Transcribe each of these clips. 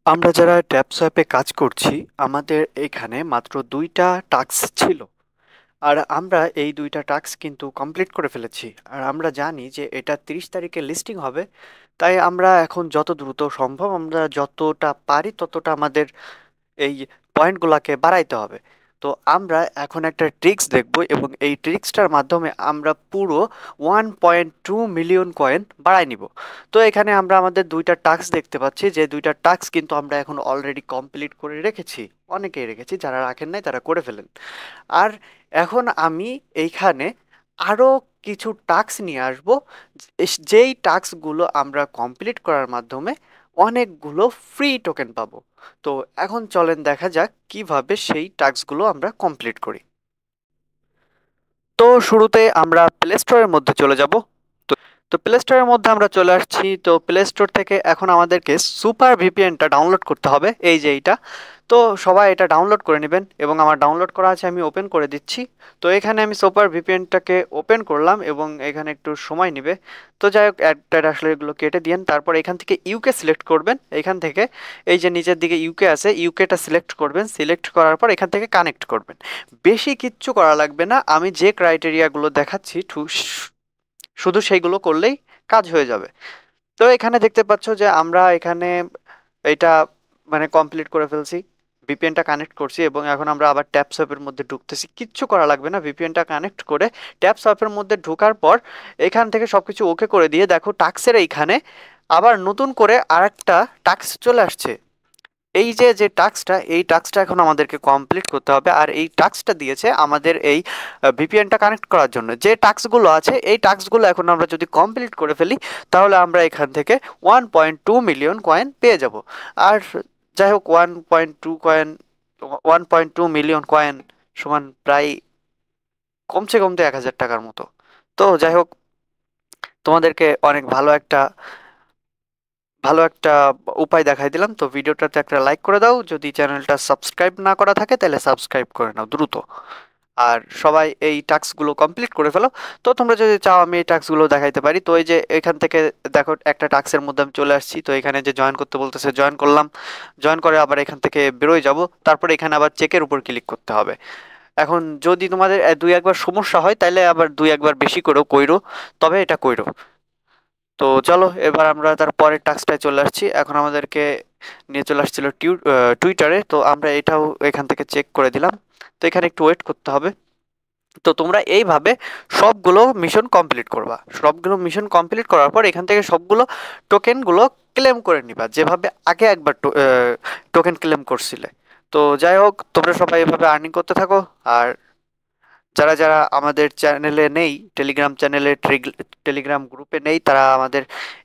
আমরা যারা ট্যাবস অ্যাপে কাজ করছি আমাদের এখানে মাত্র ২টা টাস্ক ছিল। আর আমরা এই ২টা টাস্ক কিন্তু কমপ্লিট করে ফেলেছি। আর আমরা জানি যে এটা ৩০ তারিখে লিস্টিং হবে। তাই আমরা এখন যত দ্রুত সম্ভব আমরা যতটা পারি ততটা আমাদের এই পয়েন্টগুলোকে বাড়াইতে হবে। তো আমরা এখন একটা ট্রিক্স দেখব এবং এই ট্রিক্সটার মাধ্যমে আমরা পুরো 1.2 মিলিয়ন কয়েন বাড়াই নিব। তো এখানে আমরা আমাদের ২টা টাস্ক দেখতে পাচ্ছি যে ২টা টাস্ক কিন্তু আমরা এখন অলরেডি কমপ্লিট করে রেখেছি। অনেকেই রেখেছি, যারা রাখেন নাই তারা করে ফেলেন। আর এখন আমি এইখানে আরও কিছু টাস্ক নিয়ে আসবো, যেই টাস্কগুলো আমরা কমপ্লিট করার মাধ্যমে অনেকগুলো ফ্রি টোকেন পাবো। তো এখন চলেন দেখা যাক কিভাবে সেই টাস্কগুলো আমরা কমপ্লিট করি। তো শুরুতে আমরা প্লে স্টোরের মধ্যে চলে যাব। তো প্লে স্টোরের মধ্যে আমরা চলে আসছি। তো প্লে স্টোর থেকে এখন আমাদেরকে সুপার ভিপিএনটা ডাউনলোড করতে হবে, এই যে এইটা। তো সবাই এটা ডাউনলোড করে নেবেন এবং আমার ডাউনলোড করা আছে, আমি ওপেন করে দিচ্ছি। তো এখানে আমি সুপার ভিপিএনটাকে ওপেন করলাম এবং এখানে একটু সময় নেবে। তো যাই হোক, অ্যাড আসলে এগুলো কেটে দিন। তারপর এখান থেকে ইউকে সিলেক্ট করবেন। এখান থেকে এই যে নিচের দিকে ইউকে আছে, ইউকেটা সিলেক্ট করবেন। সিলেক্ট করার পর এখান থেকে কানেক্ট করবেন। বেশি কিচ্ছু করা লাগবে না, আমি যে ক্রাইটেরিয়াগুলো দেখাচ্ছি শুধু সেইগুলো করলেই কাজ হয়ে যাবে। তো এখানে দেখতে পাচ্ছ যে আমরা এখানে এটা মানে কমপ্লিট করে ফেলছি। ভিপিএনটা কানেক্ট করছি এবং এখন আমরা আবার ট্যাপস অ্যাপের মধ্যে ঢুকতেছি। কিচ্ছু করা লাগবে না, ভিপিএনটা কানেক্ট করে ট্যাপস অ্যাপের মধ্যে ঢোকার পর এখান থেকে সবকিছু ওকে করে দিয়ে দেখো টাক্সের এইখানে আবার নতুন করে আরেকটা টাক্স চলে আসছে। এই যে যে টাস্কটা, এই টাস্কটা এখন আমাদেরকে কমপ্লিট করতে হবে। আর এই টাস্কটা দিয়েছে আমাদের এই ভিপিএনটা কানেক্ট করার জন্য। যে টাস্কগুলো আছে এই টাস্কগুলো এখন আমরা যদি কমপ্লিট করে ফেলি তাহলে আমরা এখান থেকে 1.2 মিলিয়ন কয়েন পেয়ে যাব। আর যাই হোক, 1.2 মিলিয়ন কয়েন সমান প্রায় কমছে কমতে ১,০০০ টাকার মতো। তো যাই হোক, তোমাদেরকে অনেক ভালো একটা উপায় দেখাই দিলাম। তো ভিডিওটাতে একটা লাইক করে দাও, যদি চ্যানেলটা সাবস্ক্রাইব না করা থাকে তাহলে সাবস্ক্রাইব করে নাও দ্রুত। আর সবাই এই টাস্কগুলো কমপ্লিট করে ফেলো। তো তোমরা যদি চাও আমি এই টাস্কগুলো দেখাইতে পারি। তো এই যে এখান থেকে দেখো একটা টাস্কের মধ্যে আমি চলে আসছি। তো এখানে যে জয়েন করতে বলতেছে, জয়েন করলাম। জয়েন করে আবার এখান থেকে বেরোয় যাব। তারপরে এখানে আবার চেকের উপর ক্লিক করতে হবে। এখন যদি তোমাদের দুই একবার সমস্যা হয় তাহলে আবার দুই একবার বেশি করেও কইরো, তবে এটা কইরো। তো চলো এবার আমরা তার পরের টাস্কটায় চলে আসছি। এখন আমাদেরকে নিয়ে চলে আসছিল টুইটারে। তো আমরা এটাও এখান থেকে চেক করে দিলাম। তো এখানে একটু ওয়েট করতে হবে। তো তোমরা এইভাবে সবগুলো মিশন কমপ্লিট করবা। সবগুলো মিশন কমপ্লিট করার পর এখান থেকে সবগুলো টোকেনগুলো ক্লেম করে নিবা, যেভাবে আগে একবার টোকেন ক্লেম করছিলে। তো যাই হোক, তোমরা সবাই এভাবে আর্নিং করতে থাকো। আর যারা যারা আমাদের চ্যানেলে নেই, টেলিগ্রাম চ্যানেলে, টেলিগ্রাম গ্রুপে নেই, তারা আমাদের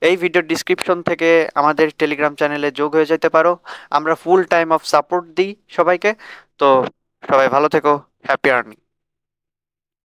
এই ভিডিওর ডিসক্রিপশন থেকে আমাদের টেলিগ্রাম চ্যানেলে যোগ হয়ে যেতে পারো। আমরা ফুল টাইম অফ সাপোর্ট দিই সবাইকে। তো সবাই ভালো থেকো, হ্যাপি আর্নিং।